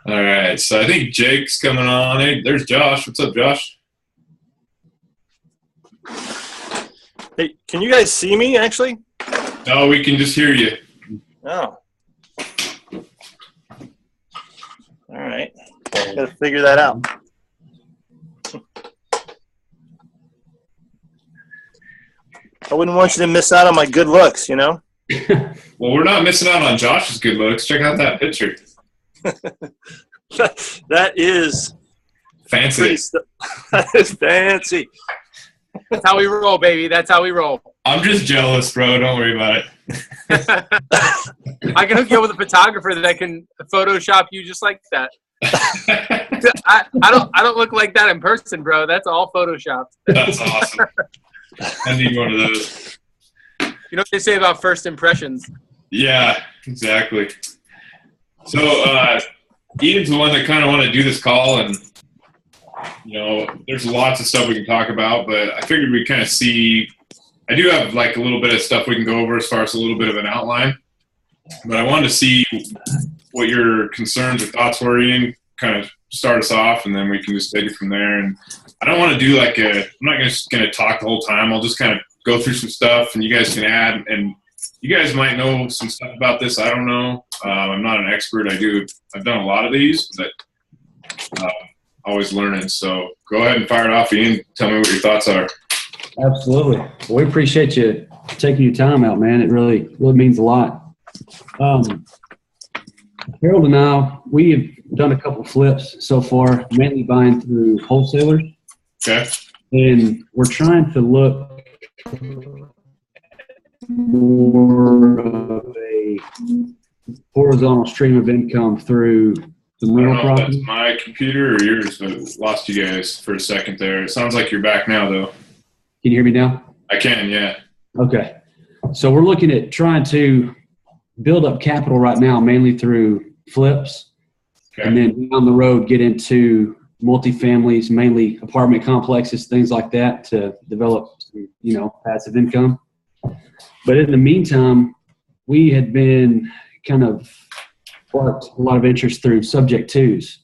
All right, so I think Jake's coming on. Hey, there's Josh. What's up, Josh? Hey, can you guys see me actually? No, we can just hear you. Oh. All right. Got to figure that out. I wouldn't want you to miss out on my good looks, you know? Well, we're not missing out on Josh's good looks. Check out that picture. That is Fancy. that is fancy. That's how we roll, baby. That's how we roll. I'm just jealous, bro. Don't worry about it. I can hook you up with a photographer that can Photoshop you just like that. I don't look like that in person, bro. That's all Photoshopped. That's awesome. I need one of those. You know what they say about first impressions? Yeah, exactly. So Ian's the one that kind of wanted to do this call, and there's lots of stuff we can talk about, but I figured we'd kind of see. I do have like a little bit of stuff we can go over as far as a little bit of an outline, but I wanted to see what your concerns or thoughts were, Ian. Kind of start us off, and then we can just take it from there. And I don't want to do I'm not just going to talk the whole time. I'll just kind of go through some stuff, and you guys can add. And you guys might know some stuff about this. I don't know. I'm not an expert. I've done a lot of these, but always learning. So go ahead and fire it off, Ian. Tell me what your thoughts are. Absolutely. Well, we appreciate you taking your time out, man. It really means a lot. Harold and I, we have done a couple flips so far, mainly buying through wholesalers. Okay. And we're trying to look more of a horizontal stream of income through the I don't rental know if property. that's my computer or yours, but lost you guys for a second there. It sounds like you're back now, though. Can you hear me now? I can, yeah. Okay. So we're looking at trying to build up capital right now, mainly through flips. Okay. And then down the road, get into multifamilies, mainly apartment complexes, things like that to develop, passive income. But in the meantime, we had been kind of sparked a lot of interest through subject twos.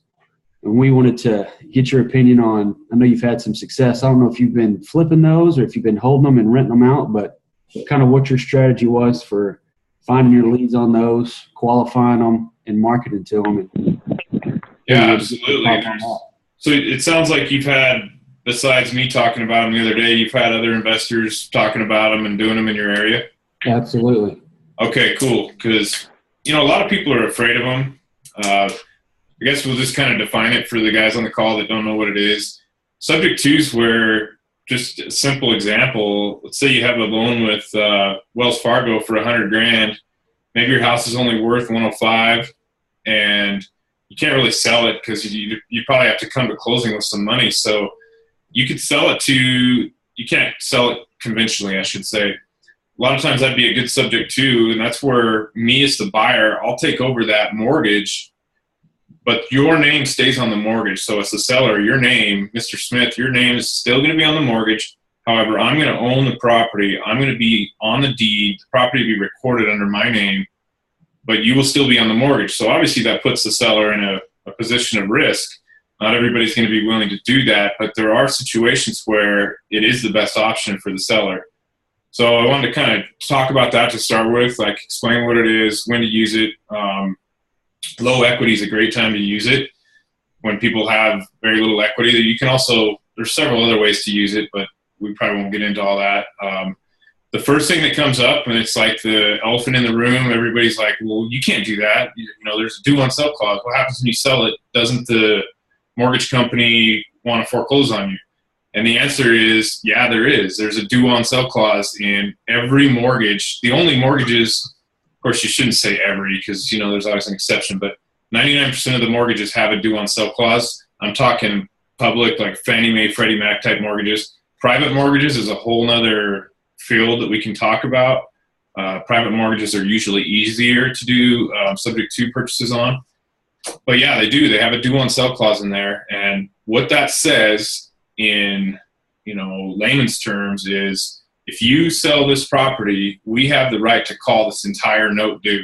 And we wanted to get your opinion on, I know you've had some success. I don't know if you've been flipping those or if you've been holding them and renting them out, but kind of what your strategy was for finding your leads on those, qualifying them, and marketing to them. Yeah, absolutely. So it sounds like you've had, besides me talking about them the other day, you've had other investors talking about them and doing them in your area? Absolutely. Okay, cool. Because, a lot of people are afraid of them. I guess we'll just kind of define it for the guys on the call that don't know what it is. Subject twos where, just a simple example, let's say you have a loan with Wells Fargo for $100,000. Maybe your house is only worth 105, and you can't really sell it because you probably have to come to closing with some money. So you could sell it you can't sell it conventionally, I should say. A lot of times that'd be a good subject too, and that's where me as the buyer, I'll take over that mortgage, but your name stays on the mortgage. So as the seller, your name, Mr. Smith, your name is still going to be on the mortgage. However, I'm going to own the property. I'm going to be on the deed. The property will be recorded under my name, but you will still be on the mortgage. So obviously that puts the seller in a position of risk. Not everybody's going to be willing to do that, but there are situations where it is the best option for the seller. So I wanted to kind of talk about that to start with, like explain what it is, when to use it. Low equity is a great time to use it when people have very little equity. You can also, there's several other ways to use it, but we probably won't get into all that. The first thing that comes up, and it's like the elephant in the room, everybody's like, well, you can't do that. There's a due on sell clause. What happens when you sell it? Doesn't the mortgage company want to foreclose on you? And the answer is, yeah, there is. There's a due on sell clause in every mortgage. The only mortgages, of course, you shouldn't say every because, there's always an exception, but 99% of the mortgages have a due on sell clause. I'm talking public, like Fannie Mae, Freddie Mac type mortgages. Private mortgages is a whole nother field that we can talk about. Private mortgages are usually easier to do subject to purchases on. But yeah, they do. They have a due on sell clause in there. And what that says in, layman's terms is if you sell this property, we have the right to call this entire note due.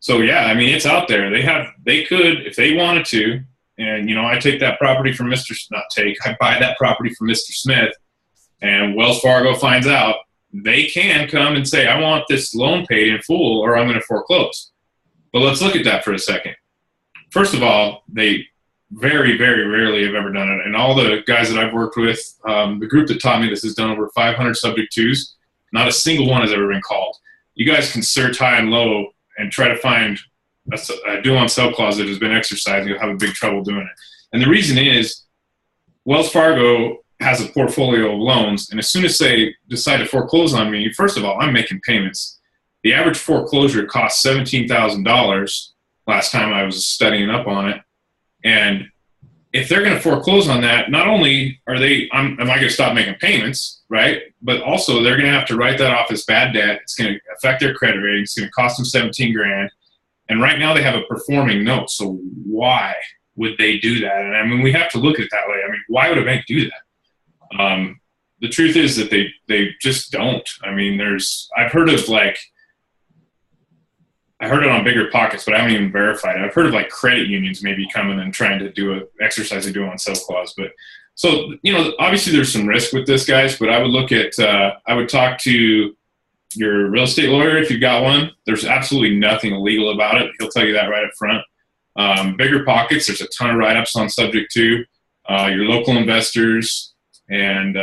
So yeah, I mean, it's out there. They could, if they wanted to, and I take that property from I buy that property from Mr. Smith, and Wells Fargo finds out, they can come and say, I want this loan paid in full or I'm going to foreclose. But let's look at that for a second. First of all, they very, very rarely have ever done it. And all the guys that I've worked with, the group that taught me this has done over 500 subject twos. Not a single one has ever been called. You guys can search high and low and try to find a due on sell clause that has been exercised. You'll have a big trouble doing it. And the reason is Wells Fargo has a portfolio of loans, and as soon as they decide to foreclose on me, first of all, I'm making payments. The average foreclosure cost $17,000 last time I was studying up on it. And if they're going to foreclose on that, not only am I going to stop making payments, right? But also they're going to have to write that off as bad debt. It's going to affect their credit rating. It's going to cost them $17,000. And right now they have a performing note. So why would they do that? And I mean, we have to look at it that way. I mean, why would a bank do that? The truth is that they just don't. I mean, I've heard of I heard it on Bigger Pockets, but I haven't even verified it. I've heard of credit unions maybe coming and trying to do an exercise they do on sell clause. But so, obviously there's some risk with this, guys, but I would look at, I would talk to your real estate lawyer if you've got one. There's absolutely nothing illegal about it. He'll tell you that right up front. Bigger Pockets, there's a ton of write-ups on subject to your local investors, and,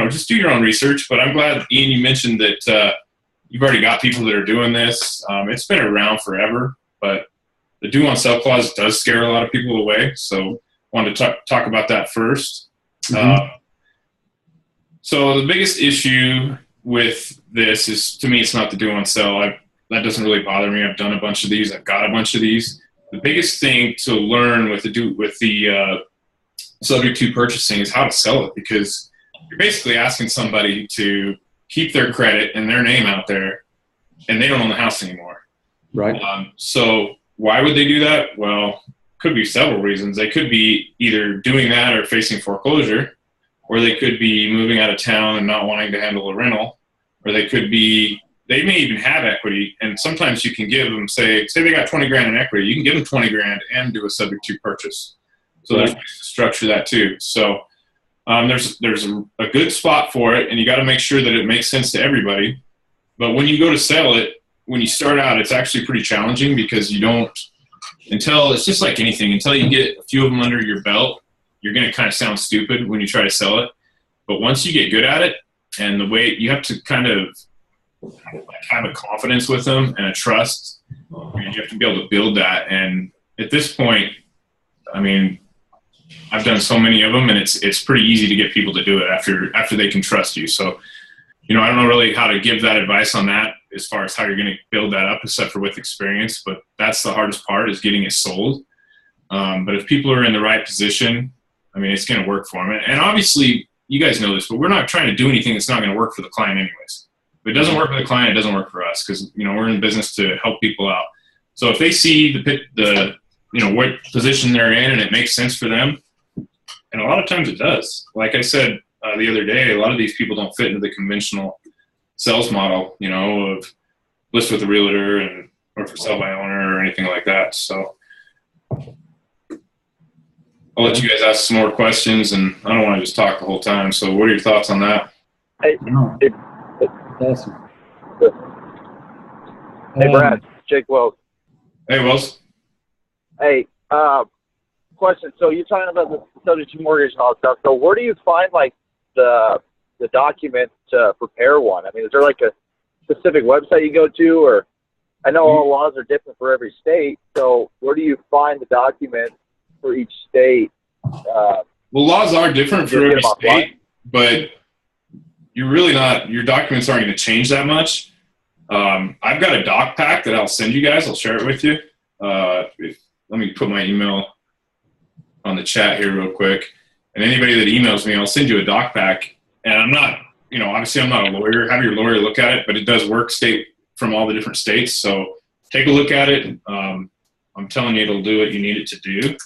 just do your own research. But I'm glad, Ian, you mentioned that you've already got people that are doing this. It's been around forever, but the due on sell clause does scare a lot of people away. So wanted to talk about that first. Mm-hmm. So the biggest issue with this is, to me, it's not the due on sell. That doesn't really bother me. I've done a bunch of these. I've got a bunch of these. The biggest thing to learn with the subject to purchasing is how to sell it, because you're basically asking somebody to keep their credit and their name out there, and they don't own the house anymore. Right. So why would they do that? Well, could be several reasons. They could be either doing that or facing foreclosure, or they could be moving out of town and not wanting to handle a rental, or they may even have equity. And sometimes you can give them, say they got $20,000 in equity, you can give them $20,000 and do a subject to purchase. So there's ways to structure that too. So there's a good spot for it, and you got to make sure that it makes sense to everybody. But when you go to sell it, when you start out, it's actually pretty challenging, because it's just like anything, until you get a few of them under your belt, you're going to kind of sound stupid when you try to sell it. But once you get good at it, and the way you have to kind of have a confidence with them and a trust, and you have to be able to build that. And at this point, I mean, I've done so many of them, and it's pretty easy to get people to do it after they can trust you. So, I don't know really how to give that advice on that as far as how you're going to build that up, except for with experience. But that's the hardest part, is getting it sold. But if people are in the right position, I mean, it's going to work for them. And obviously, you guys know this, but we're not trying to do anything that's not going to work for the client anyways. If it doesn't work for the client, it doesn't work for us, because, we're in business to help people out. So if they see the what position they're in and it makes sense for them, and a lot of times it does. Like I said the other day, a lot of these people don't fit into the conventional sales model, of list with a realtor or for sell by owner or anything like that. So I'll let you guys ask some more questions, and I don't want to just talk the whole time. So what are your thoughts on that? Hey, Awesome. Hey, Brad, Jake Wells. Hey, Wells. Hey, question. So you're talking about the subject to mortgage and all that stuff. So where do you find the document to prepare one? I mean, is there a specific website you go to, or I know all laws are different for every state. So where do you find the document for each state? Well, laws are different for every state, but you're really not. Your documents aren't going to change that much. I've got a doc pack that I'll send you guys. I'll share it with you. Let me put my email on the chat here real quick. And anybody that emails me, I'll send you a doc pack. And I'm not, obviously I'm not a lawyer. Have your lawyer look at it, but it does work from all the different states. So take a look at it. I'm telling you, it'll do what you need it to do.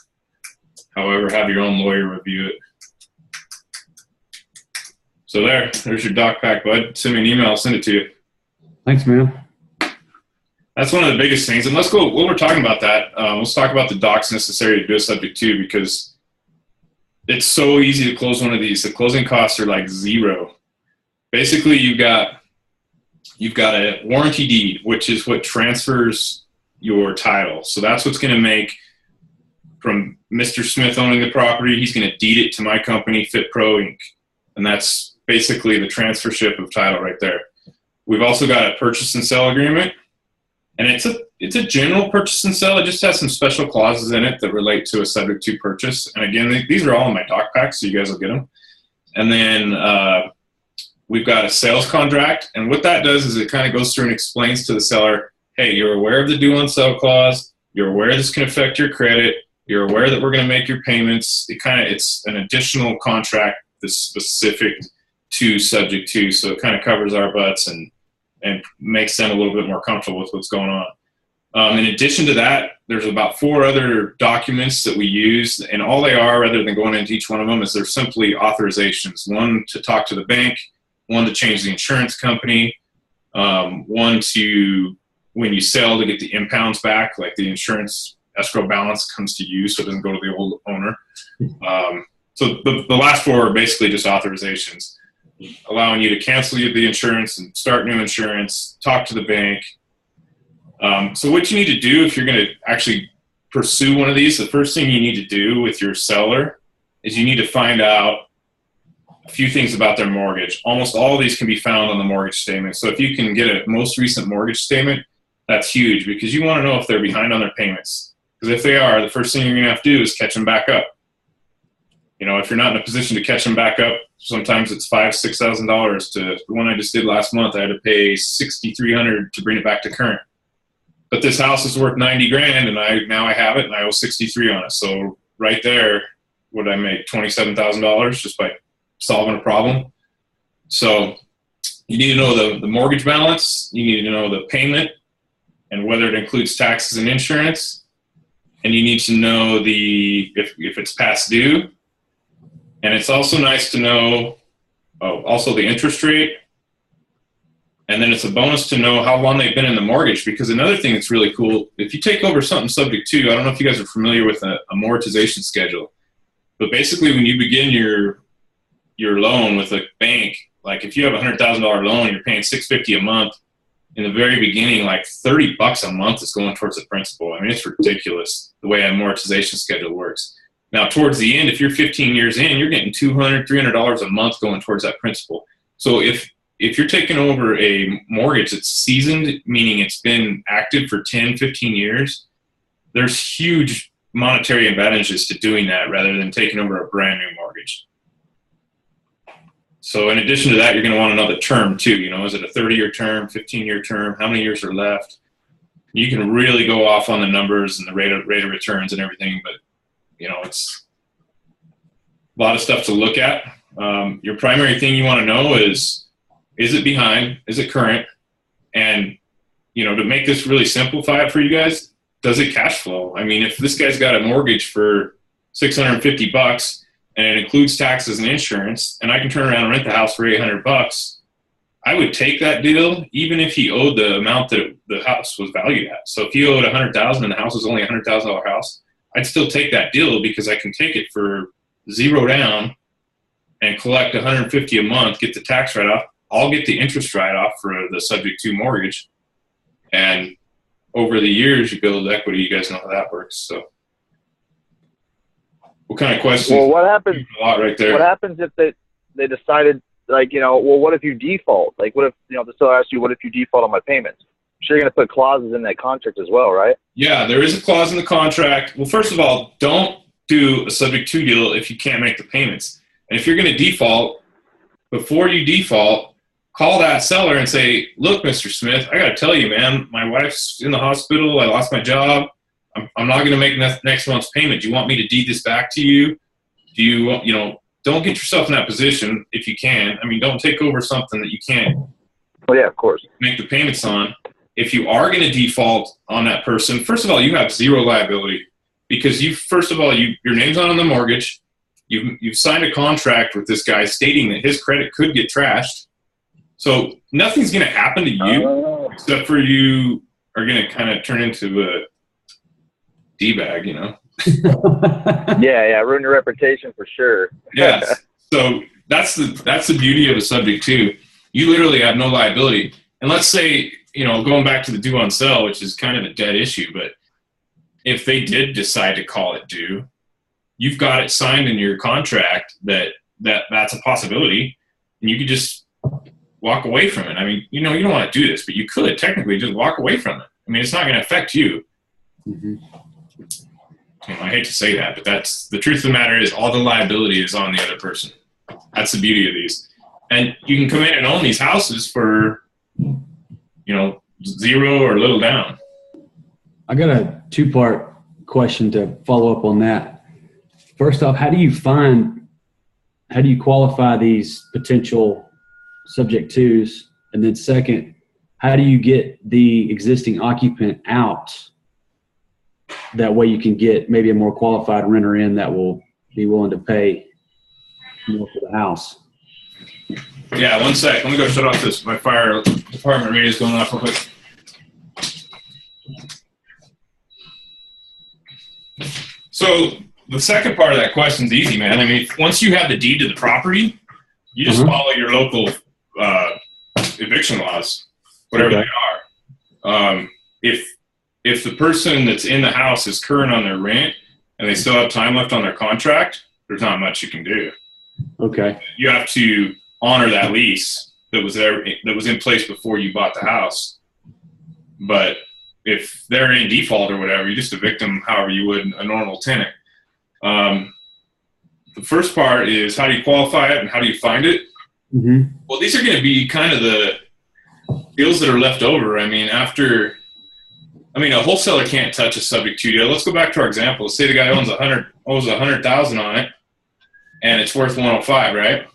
However, have your own lawyer review it. So there's your doc pack, bud. Send me an email. I'll send it to you. Thanks, man. That's one of the biggest things. And let's go, while we're talking about that, let's talk about the docs necessary to do a subject to, because it's so easy to close one of these. The closing costs are like zero. Basically, you've got a warranty deed, which is what transfers your title. So that's what's going to make, from Mr. Smith owning the property, he's going to deed it to my company, Fit Pro Inc. And that's basically the transfership of title right there. We've also got a purchase and sell agreement. And it's a general purchase and sell. It just has some special clauses in it that relate to a subject to purchase. And again, these are all in my doc pack, so you guys will get them. And then we've got a sales contract. And what that does is it kind of goes through and explains to the seller, hey, you're aware of the due on sell clause. You're aware this can affect your credit. You're aware that we're going to make your payments. It's an additional contract that's specific to subject to. So it kind of covers our butts and makes them a little bit more comfortable with what's going on. In addition to that, there's about 4 other documents that we use, and all they are, rather than going into each one of them, is they're simply authorizations. One to talk to the bank, one to change the insurance company, one to, when you sell, to get the impounds back, like the insurance escrow balance comes to you, so it doesn't go to the old owner. So the last 4 are basically just authorizations, allowing you to cancel the insurance and start new insurance, talk to the bank. So what you need to do if you're going to actually pursue one of these, the first thing you need to do with your seller is you need to find out a few things about their mortgage. Almost all of these can be found on the mortgage statement. So if you can get a most recent mortgage statement, that's huge, because you want to know if they're behind on their payments. Because if they are, the first thing you're going to have to do is catch them back up. You know, if you're not in a position to catch them back up, sometimes it's $5,000, $6,000. To the one I just did last month, I had to pay $6,300 to bring it back to current. But this house is worth $90,000, and now I have it, and I owe $63,000 on it. So right there, what did I make? $27,000 just by solving a problem. So you need to know the mortgage balance. You need to know the payment and whether it includes taxes and insurance. And you need to know if it's past due. And it's also nice to know also the interest rate. And then it's a bonus to know how long they've been in the mortgage, because another thing that's really cool, if you take over something subject to, I don't know if you guys are familiar with a amortization schedule, but basically when you begin your loan with a bank, like if you have a $100,000 loan, you're paying $650 a month. In the very beginning, like $30 a month is going towards the principal. I mean, it's ridiculous the way an amortization schedule works. Now, towards the end, if you're 15 years in, you're getting $200, $300 a month going towards that principal. So if you're taking over a mortgage that's seasoned, meaning it's been active for 10, 15 years, there's huge monetary advantages to doing that rather than taking over a brand new mortgage. So in addition to that, you're going to want to know the term too. You know, is it a 30-year term, 15-year term? How many years are left? You can really go off on the numbers and the rate of returns and everything, but you know, it's a lot of stuff to look at. Your primary thing you want to know is it behind? Is it current? And, you know, to make this really simplify it for you guys, does it cash flow? I mean, if this guy's got a mortgage for $650 and it includes taxes and insurance, and I can turn around and rent the house for $800, I would take that deal even if he owed the amount that the house was valued at. So if he owed $100,000 and the house was only a $100,000 house, I'd still take that deal because I can take it for zero down and collect $150 a month, get the tax write-off. I'll get the interest write-off for the subject to mortgage. And over the years, you build equity. You guys know how that works. So what kind of questions? Well, what happens? A lot right there. What happens if they decided, like, you know, well, what if you default? Like, what if, you know, the seller asks you, what if you default on my payments? I'm sure you're going to put clauses in that contract as well, right? Yeah, there is a clause in the contract. Well, first of all, don't do a subject to deal if you can't make the payments. And if you're going to default, before you default, call that seller and say, look, Mr. Smith, I got to tell you, man, my wife's in the hospital. I lost my job. I'm not going to make next month's payment. Do you want me to deed this back to you? Do you know, don't get yourself in that position if you can. I mean, don't take over something that you can't. Oh, yeah, of course. Make the payments on. If you are going to default on that person, first of all, you have zero liability because your name's on the mortgage. You've signed a contract with this guy stating that his credit could get trashed. So nothing's going to happen to you except for you are going to kind of turn into a D-bag, you know? Yeah, ruin your reputation for sure. Yes. So that's the beauty of a subject too. You literally have no liability. And let's say, you know, going back to the due on sale, which is kind of a dead issue, but if they did decide to call it due, you've got it signed in your contract that's a possibility, and you could just walk away from it. I mean, you know, you don't want to do this, but you could technically just walk away from it. I mean, it's not going to affect you. Mm-hmm. You know, I hate to say that, but that's the truth of the matter is all the liability is on the other person. That's the beauty of these. And you can come in and own these houses for, you know, zero or little down. I got a two-part question to follow up on that. First off, how do you qualify these potential subject twos? And then second, how do you get the existing occupant out? That way you can get maybe a more qualified renter in that will be willing to pay more for the house. Yeah, one sec. Let me go shut off this. My fire department radio is going off real quick. So the second part of that question is easy, man. I mean, once you have the deed to the property, you just follow your local eviction laws, whatever they are. If the person that's in the house is current on their rent and they still have time left on their contract, there's not much you can do. Okay. You have to honor that lease that was in place before you bought the house. But if they're in default or whatever, you just evict them however you would a normal tenant. The first part is how do you qualify it and how do you find it? Mm-hmm. Well, these are going to be kind of the deals that are left over. I mean, a wholesaler can't touch a subject to deal. Let's go back to our example. Let's say the guy owes $100,000 on it, and it's worth 105, right?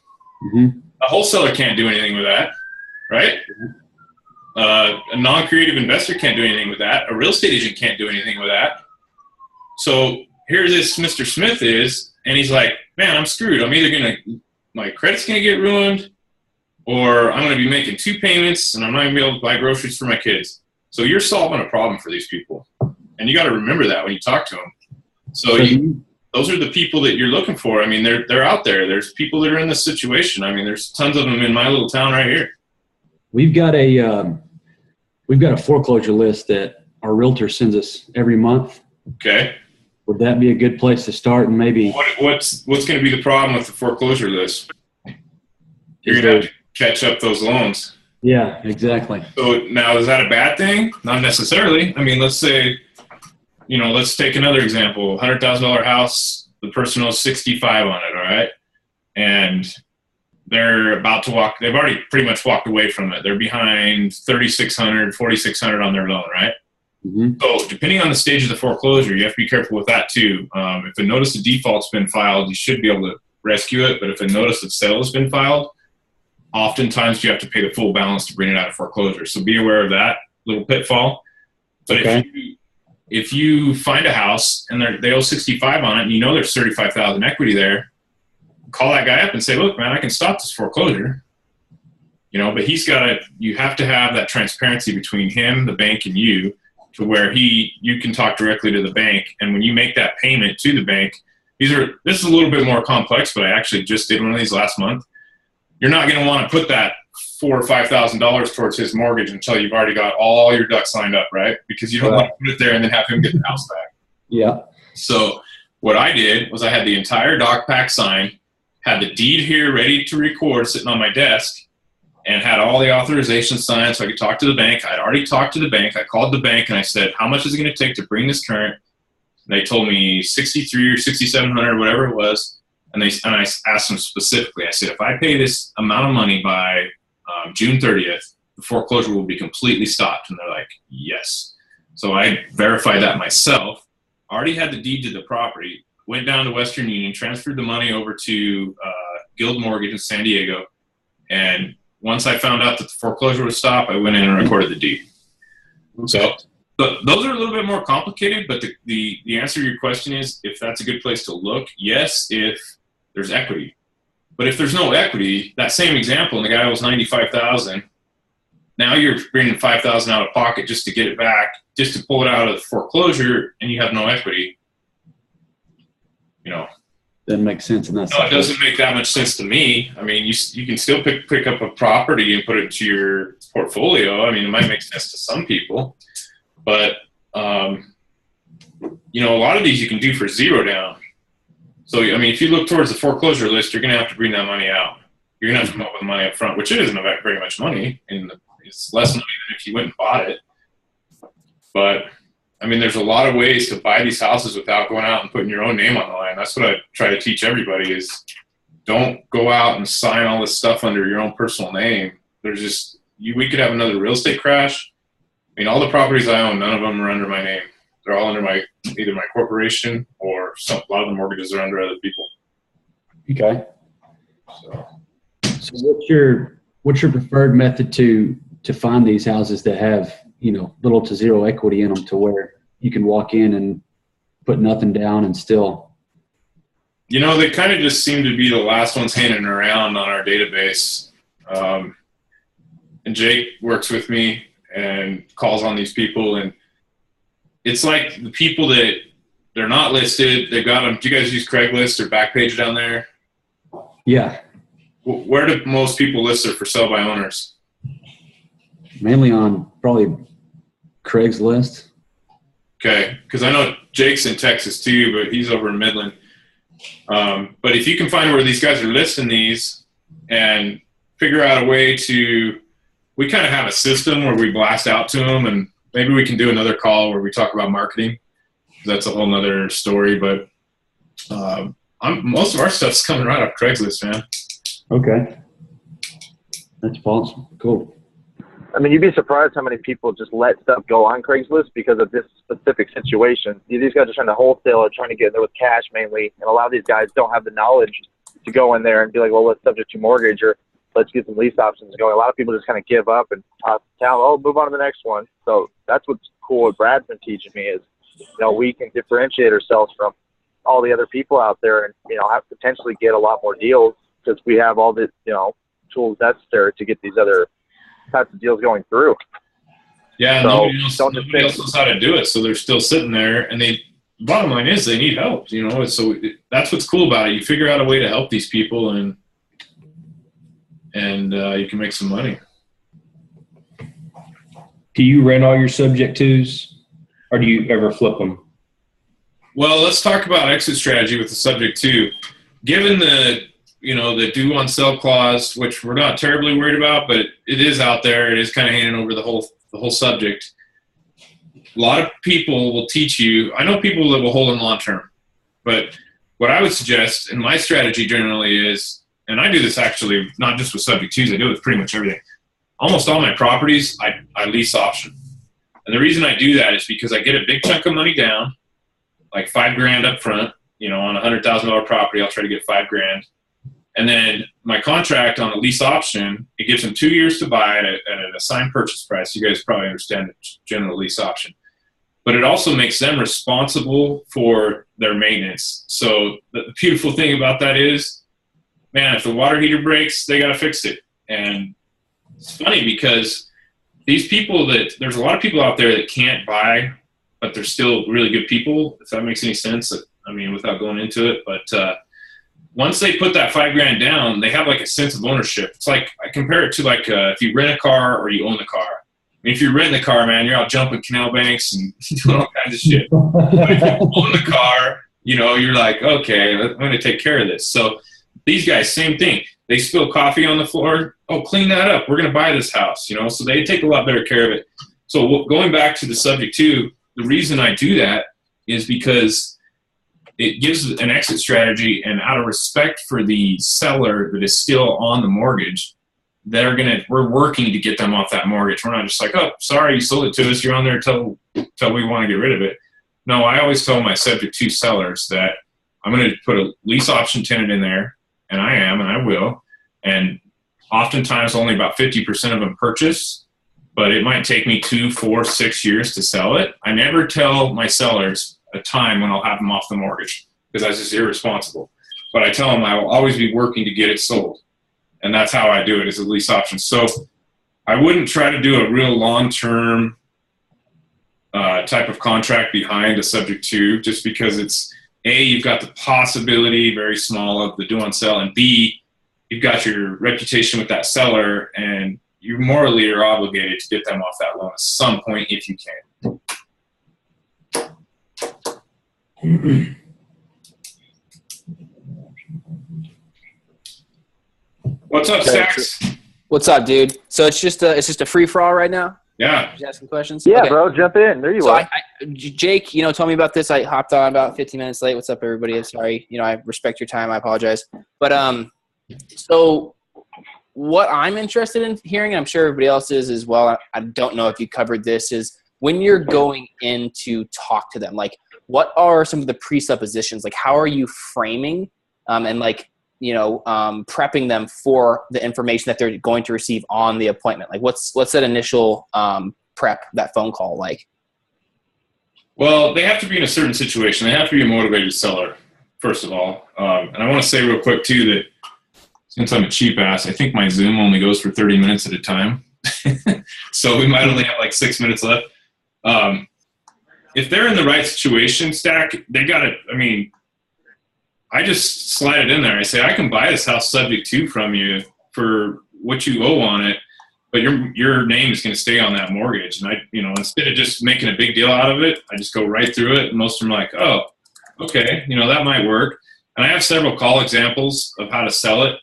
Mm-hmm. A wholesaler can't do anything with that, right? A non-creative investor can't do anything with that. A real estate agent can't do anything with that. So here this Mr. Smith is, and he's like, man, I'm screwed. I'm either my credit's going to get ruined, or I'm going to be making 2 payments, and I'm not going to be able to buy groceries for my kids. So you're solving a problem for these people. And you got to remember that when you talk to them. So those are the people that you're looking for. I mean, they're out there. There's people that are in this situation. I mean, there's tons of them in my little town right here. We've got a foreclosure list that our realtor sends us every month. Okay. Would that be a good place to start? And maybe what's going to be the problem with the foreclosure list? You're going to have to catch up those loans. Yeah, exactly. So now, is that a bad thing? Not necessarily. I mean, let's say, let's take another example. $100,000 house, the person owes 65 on it, all right? And they're about to they've already pretty much walked away from it. They're behind $3,600, $4,600 on their loan, right? Mm-hmm. So depending on the stage of the foreclosure, you have to be careful with that too. If a notice of default's been filed, you should be able to rescue it. But if a notice of sale has been filed, oftentimes you have to pay the full balance to bring it out of foreclosure. So be aware of that little pitfall. But if you find a house and they owe 65 on it, and there's 35,000 equity there, call that guy up and say, look, man, I can stop this foreclosure. But you have to have that transparency between him, the bank, and you, to where you can talk directly to the bank. And when you make that payment to the bank, this is a little bit more complex, but I actually just did one of these last month. You're not going to want to put that $4,000 or $5,000 towards his mortgage until you've already got all your ducks lined up, right? Because you don't want to put it there and then have him get the house back. Yeah. So what I did was I had the entire doc pack signed, had the deed here ready to record sitting on my desk, and had all the authorizations signed so I could talk to the bank. I'd already talked to the bank. I called the bank and I said, how much is it going to take to bring this current? And they told me $6,300 or $6,700, whatever it was. And I asked them specifically, I said, if I pay this amount of money by June 30th, the foreclosure will be completely stopped. And they're like, yes. So I verified that myself, already had the deed to the property, went down to Western Union, transferred the money over to Guild Mortgage in San Diego. And once I found out that the foreclosure would stop, I went in and recorded the deed. So those are a little bit more complicated, but the answer to your question is, if that's a good place to look, yes, if there's equity. But if there's no equity, that same example, and the guy owes $95,000, now you're bringing $5,000 out of pocket just to get it back, just to pull it out of the foreclosure, and you have no equity. You know, Doesn't make sense in that. no, it doesn't make that much sense to me. I mean, you can still pick up a property and put it into your portfolio. I mean, it might make sense to some people, but you know, a lot of these you can do for zero down. So, I mean, if you look towards the foreclosure list, you're going to have to bring that money out. You're going to have to come up with money up front, which it isn't very much money, and it's less money than if you went and bought it. But, I mean, there's a lot of ways to buy these houses without going out and putting your own name on the line. That's what I try to teach everybody is don't go out and sign all this stuff under your own personal name. There's just we could have another real estate crash. I mean, all the properties I own, none of them are under my name. They're all under either my corporation or a lot of the mortgages are under other people. Okay. So what's your preferred method to find these houses that have, you know, little to zero equity in them to where you can walk in and put nothing down and still? You know, they kind of just seem to be the last ones hanging around on our database. And Jake works with me and calls on these people, and it's like the people that they're not listed, they've got them. Do you guys use Craigslist or Backpage down there? Yeah. Where do most people list their for sale by owners? Mainly on probably Craigslist. Okay, because I know Jake's in Texas too, but he's over in Midland. But if you can find where these guys are listing these and figure out a way to, we kind of have a system where we blast out to them, and maybe we can do another call where we talk about marketing. That's a whole nother story, but most of our stuff's coming right off Craigslist, man. Okay. That's awesome. Cool. I mean, you'd be surprised how many people just let stuff go on Craigslist because of this specific situation. These guys are trying to wholesale or trying to get in there with cash mainly, and a lot of these guys don't have the knowledge to go in there and be like, well, let's subject to mortgage or let's get some lease options going. A lot of people just kind of give up and move on to the next one. So that's what's cool what Brad's been teaching me is, you know, we can differentiate ourselves from all the other people out there and, you know, have potentially get a lot more deals because we have all the, you know, tools necessary to get these other types of deals going through. Yeah, so nobody else knows how to do it, so they're still sitting there. And the bottom line is they need help, you know. So that's what's cool about it. You figure out a way to help these people, and you can make some money. Do you rent all your subject twos, or do you ever flip them? Well, let's talk about exit strategy with the subject two. Given the due on sell clause, which we're not terribly worried about, but it is out there. It is kind of hanging over the whole subject. A lot of people will teach you. I know people that will hold them long term, but what I would suggest, and my strategy generally is, and I do this actually not just with subject twos, I do it with pretty much everything. Almost all my properties, I lease option. And the reason I do that is because I get a big chunk of money down, like $5,000 up front, you know, on a $100,000 property, I'll try to get $5,000. And then my contract on a lease option, it gives them 2 years to buy at an assigned purchase price. You guys probably understand the general lease option. But it also makes them responsible for their maintenance. So the beautiful thing about that is, man, if the water heater breaks, they got to fix it. And it's funny because there's a lot of people out there that can't buy, but they're still really good people, if that makes any sense. I mean, without going into it. But once they put that $5,000 down, they have like a sense of ownership. It's like, I compare it to like if you rent a car or you own the car. I mean, if you're renting the car, man, you're out jumping canal banks and doing all kinds of shit. But if you own the car, you know, you're like, okay, I'm going to take care of this. So these guys, same thing. They spill coffee on the floor. Oh, clean that up. We're going to buy this house, you know. So they take a lot better care of it. So going back to the subject too, the reason I do that is because it gives an exit strategy, and out of respect for the seller that is still on the mortgage, we're working to get them off that mortgage. We're not just like, oh, sorry, you sold it to us. You're on there till we want to get rid of it. No, I always tell my subject to sellers that I'm going to put a lease option tenant in there, and I am, and I will. And oftentimes only about 50% of them purchase, but it might take me 2, 4, 6 years to sell it. I never tell my sellers a time when I'll have them off the mortgage because that's just irresponsible. But I tell them I will always be working to get it sold. And that's how I do it, is a lease option. So I wouldn't try to do a real long-term type of contract behind a subject to, just because it's A, you've got the possibility, very small, of the due on sale, and B, you've got your reputation with that seller, and you morally are obligated to get them off that loan at some point if you can. What's up, Stacks? What's up, dude? So it's just a free for all right now. Yeah. Just asking questions. Yeah, Okay. bro, jump in. There you So are. Jake, told me about this. I hopped on about 15 minutes late. What's up, everybody? I'm sorry. I respect your time. I apologize. But so what I'm interested in hearing, and I'm sure everybody else is as well, I don't know if you covered this, is when you're going in to talk to them, like what are some of the presuppositions? Like how are you framing and prepping them for the information that they're going to receive on the appointment? Like what's that initial prep, that phone call like? Well, they have to be in a certain situation. They have to be a motivated seller, first of all. And I want to say real quick, too, that since I'm a cheap ass, I think my Zoom only goes for 30 minutes at a time. So we might only have like 6 minutes left. If they're in the right situation, Stack, they got to, I just slide it in there. I say, I can buy this house subject to from you for what you owe on it, but your name is going to stay on that mortgage. And instead of just making a big deal out of it, I just go right through it. And most of them are like, oh, okay, that might work. And I have several call examples of how to sell it.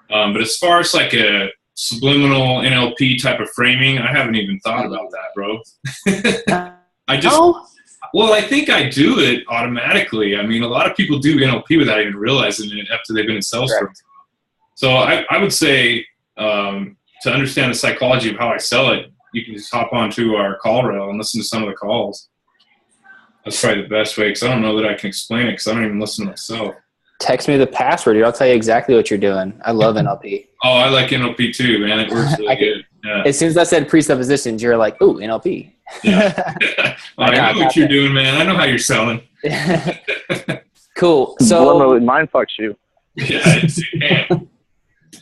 But as far as like a subliminal NLP type of framing, I haven't even thought about that, bro. Well, I think I do it automatically. A lot of people do NLP without even realizing it after they've been in sales for a while. So I would say to understand the psychology of how I sell it, you can just hop onto our call rail and listen to some of the calls. That's probably the best way, because I don't know that I can explain it because I don't even listen to myself. Text me the password, dude. I'll tell you exactly what you're doing. I love NLP. Oh, I like NLP too, man. It works really good. Yeah. As soon as I said presuppositions, you're like, ooh, NLP. Yeah. I know what you're doing, man. I know how you're selling. Cool. So mind fucks you. Yeah.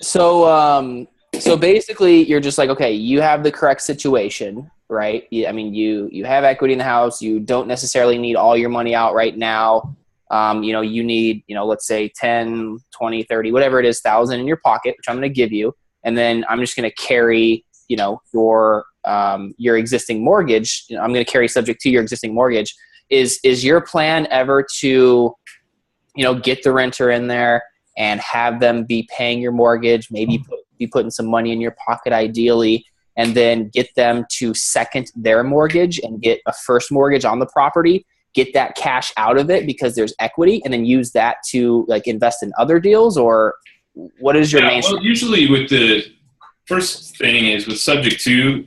So basically, you're just like, okay, you have the correct situation, right? You have equity in the house. You don't necessarily need all your money out right now. You need, let's say 10, 20, 30, whatever it is, 1,000 in your pocket, which I'm going to give you. And then I'm just going to carry, your existing mortgage. I'm going to carry subject to your existing mortgage. Is your plan ever to, get the renter in there and have them be paying your mortgage, maybe be putting some money in your pocket ideally, and then get them to second their mortgage and get a first mortgage on the property, get that cash out of it because there's equity, and then use that to like invest in other deals? Or what is your main? Well, usually with the first thing is with subject to,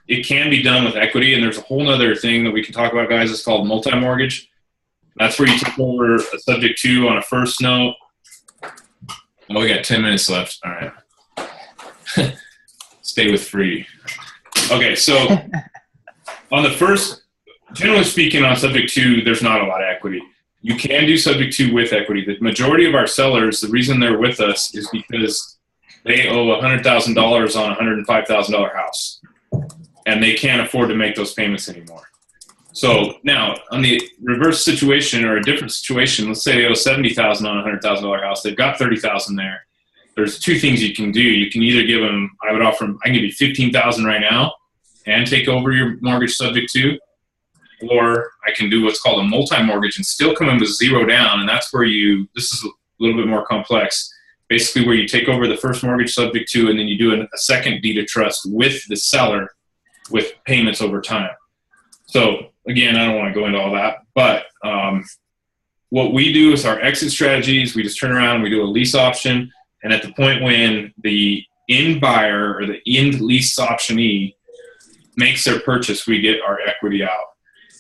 it can be done with equity. And there's a whole nother thing that we can talk about, guys. It's called multi-mortgage. That's where you take over a subject to on a first note. Oh, we got 10 minutes left. All right. Stay with free. Okay. So on the first, generally speaking, on subject to, there's not a lot of equity. You can do subject to with equity. The majority of our sellers, the reason they're with us is because they owe $100,000 on a $105,000 house, and they can't afford to make those payments anymore. So now, on the reverse situation or a different situation, let's say they owe $70,000 on a $100,000 house. They've got $30,000 there. There's two things you can do. You can either give them, I would offer them, I can give you $15,000 right now and take over your mortgage subject to, or I can do what's called a multi-mortgage and still come in with zero down. And that's where this is a little bit more complex, basically where you take over the first mortgage subject to, and then you do a second deed of trust with the seller with payments over time. So again, I don't want to go into all that, but what we do is our exit strategies. We just turn around and we do a lease option. And at the point when the end buyer or the end lease optionee makes their purchase, we get our equity out.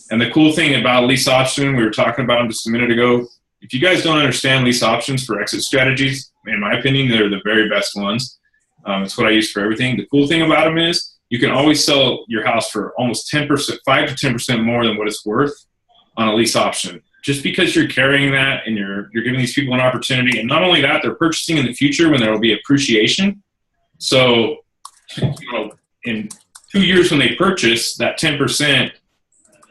And the cool thing about lease option, we were talking about them just a minute ago. If you guys don't understand lease options for exit strategies, in my opinion, they're the very best ones. It's what I use for everything. The cool thing about them is you can always sell your house for almost 10%, 5 to 10% more than what it's worth on a lease option. Just because you're carrying that and you're giving these people an opportunity. And not only that, they're purchasing in the future when there will be appreciation. So, in 2 years when they purchase, that 10%,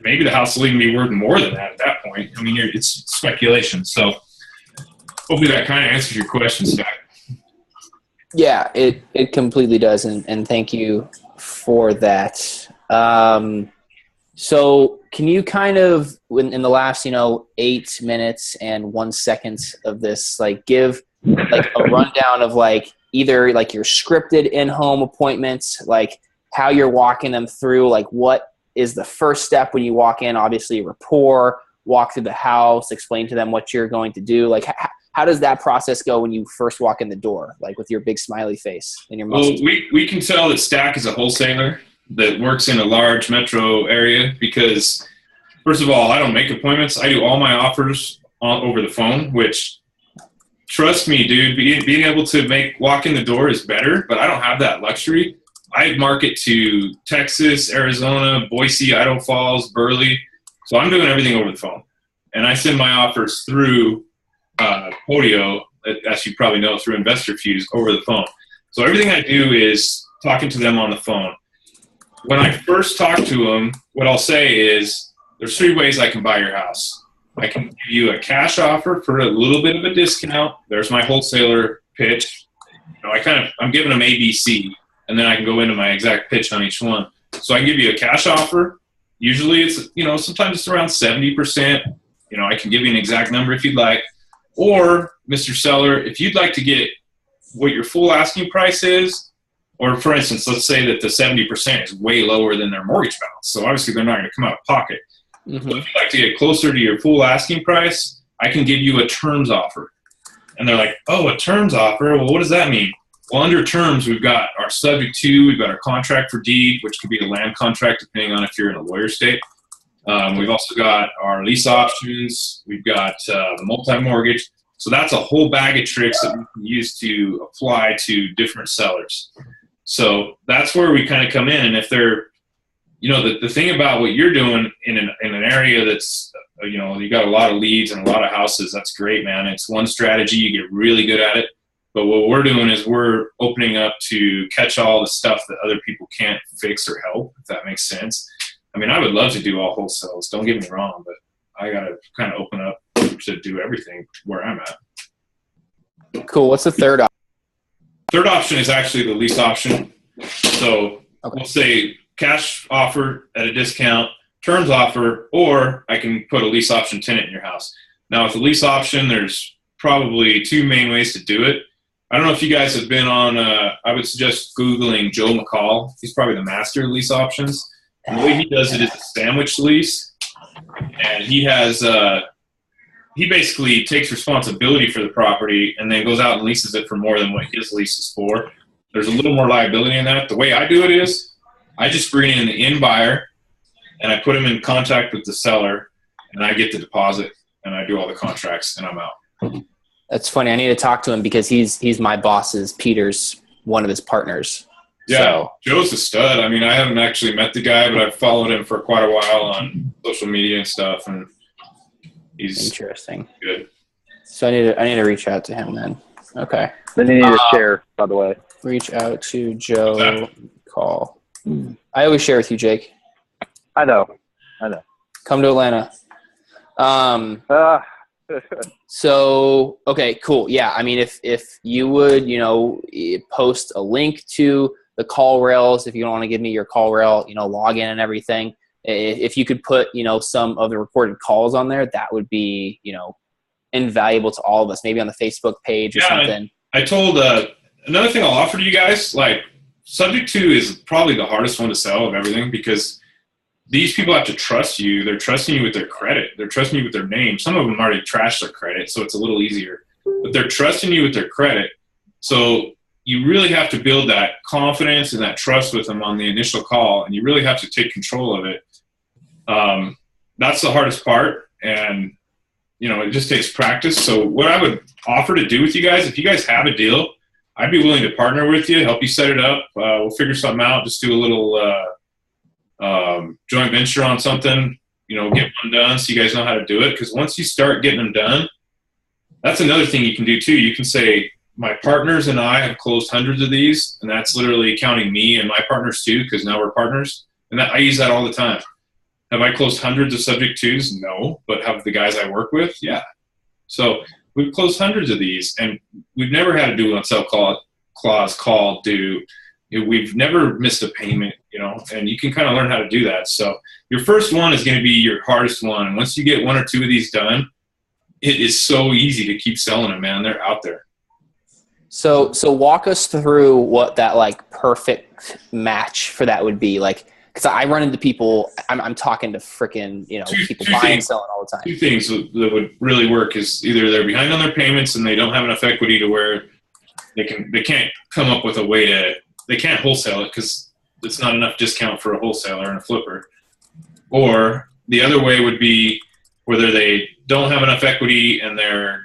maybe the house will even be worth more than that at that point. I mean, it's speculation. So hopefully that kind of answers your question, Zach. Yeah, it completely does, and thank you for that. So can you kind of, in the last 8 minutes and 1 second of this, like give like a rundown of like either like your scripted in-home appointments, like how you're walking them through, like what is the first step when you walk in? Obviously, rapport, walk through the house, explain to them what you're going to do. Like how does that process go when you first walk in the door, like with your big smiley face and your muscles? Well, we can tell that Stack is a wholesaler that works in a large metro area because, first of all, I don't make appointments. I do all my offers over the phone, which, trust me, dude, being able to walk in the door is better, but I don't have that luxury. I market to Texas, Arizona, Boise, Idaho Falls, Burley. So I'm doing everything over the phone. And I send my offers through Podio, as you probably know, through InvestorFuse over the phone. So everything I do is talking to them on the phone. When I first talk to them, what I'll say is there's 3 ways I can buy your house. I can give you a cash offer for a little bit of a discount. There's my wholesaler pitch. I'm giving them ABC, and then I can go into my exact pitch on each one. So I can give you a cash offer. Usually it's, sometimes it's around 70%. I can give you an exact number if you'd like. Or, Mr. Seller, if you'd like to get what your full asking price is, or for instance, let's say that the 70% is way lower than their mortgage balance. So obviously they're not going to come out of pocket. Mm-hmm. So if you'd like to get closer to your full asking price, I can give you a terms offer. And they're like, oh, a terms offer? Well, what does that mean? Well, under terms, we've got our subject to, we've got our contract for deed, which could be a land contract depending on if you're in a lawyer state. We've also got our lease options. We've got the multi-mortgage. So that's a whole bag of tricks that we can use to apply to different sellers. So that's where we kind of come in. And if they're, the thing about what you're doing in an area that's, you got a lot of leads and a lot of houses, that's great, man. It's one strategy. You get really good at it. But what we're doing is we're opening up to catch all the stuff that other people can't fix or help, if that makes sense. I mean, I would love to do all wholesales. Don't get me wrong, but I got to kind of open up to do everything where I'm at. Cool. What's the third option? Third option is actually the lease option. So We'll say cash offer at a discount, terms offer, or I can put a lease option tenant in your house. Now, with the lease option, there's probably 2 main ways to do it. I don't know if you guys have been on, I would suggest Googling Joe McCall. He's probably the master of lease options. And the way he does it is a sandwich lease. And he has, he basically takes responsibility for the property and then goes out and leases it for more than what his lease is for. There's a little more liability in that. The way I do it is I just bring in the end buyer and I put him in contact with the seller and I get the deposit and I do all the contracts and I'm out. That's funny. I need to talk to him because he's my boss's, Peter's, one of his partners. Yeah, so. Joe's a stud. I mean, I haven't actually met the guy, but I've followed him for quite a while on social media and stuff, and he's interesting. Good. So I need to reach out to him then. Okay. Then you need to share, by the way. Reach out to Joe. Call. I always share with you, Jake. I know. Come to Atlanta. So, okay, cool. Yeah. I mean, if you would, post a link to the call rails, if you don't want to give me your call rail, login and everything, if you could put, some of the recorded calls on there, that would be, invaluable to all of us, maybe on the Facebook page or something. I told, another thing I'll offer to you guys, like subject to is probably the hardest one to sell of everything because these people have to trust you. They're trusting you with their credit. They're trusting you with their name. Some of them already trashed their credit, so it's a little easier. But they're trusting you with their credit. So you really have to build that confidence and that trust with them on the initial call, and you really have to take control of it. That's the hardest part, and, it just takes practice. So what I would offer to do with you guys, if you guys have a deal, I'd be willing to partner with you, help you set it up. We'll figure something out, just do a little joint venture on something, get one done so you guys know how to do it. Because once you start getting them done, that's another thing you can do too. You can say, my partners and I have closed hundreds of these, and that's literally counting me and my partners too, because now we're partners. And I use that all the time. Have I closed hundreds of subject twos? No. But have the guys I work with? Yeah. So we've closed hundreds of these, and we've never had to do an sell clause call due. We've never missed a payment, and you can kind of learn how to do that. So your first one is going to be your hardest one. And once you get one or two of these done, it is so easy to keep selling them, man. They're out there. So walk us through what that like perfect match for that would be. Like, because I run into people, I'm talking to freaking, people buying and selling all the time. Two things that would really work is either they're behind on their payments and they don't have enough equity to where they can't come up with a way to, they can't wholesale it because it's not enough discount for a wholesaler and a flipper. Or the other way would be whether they don't have enough equity and they're,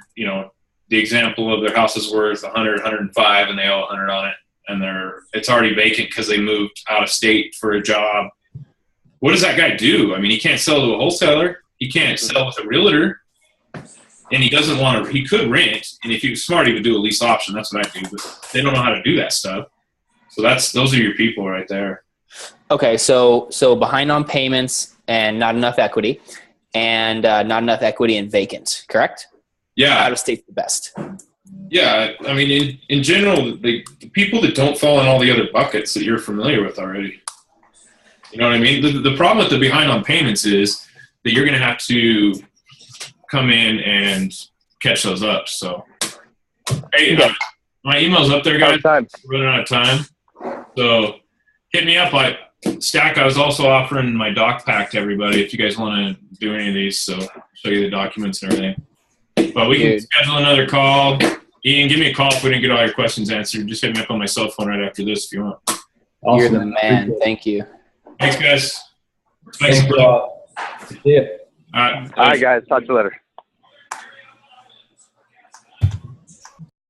the example of their house is worth 100, 105 and they owe 100 on it, and it's already vacant because they moved out of state for a job. What does that guy do? I mean, he can't sell to a wholesaler. He can't sell with a realtor. And he doesn't want to, he could rent. And if he was smart, he would do a lease option. That's what I do. But they don't know how to do that stuff. So those are your people right there. Okay. So behind on payments and not enough equity, and not enough equity and vacant, correct? Yeah. Out of state's the best. Yeah. I mean, in general, the people that don't fall in all the other buckets that you're familiar with already. You know what I mean? The problem with the behind on payments is that you're going to have to come in and catch those up. So, hey, my email's up there, guys. We're running out of time. So hit me up. Stack, I was also offering my doc pack to everybody if you guys want to do any of these. So show you the documents and everything. But we can schedule another call. Ian, give me a call if we didn't get all your questions answered. Just hit me up on my cell phone right after this if you want. Awesome. You're the man. Thank you. Thanks, guys. Thanks a lot. Yeah. All right, guys. Talk to you later.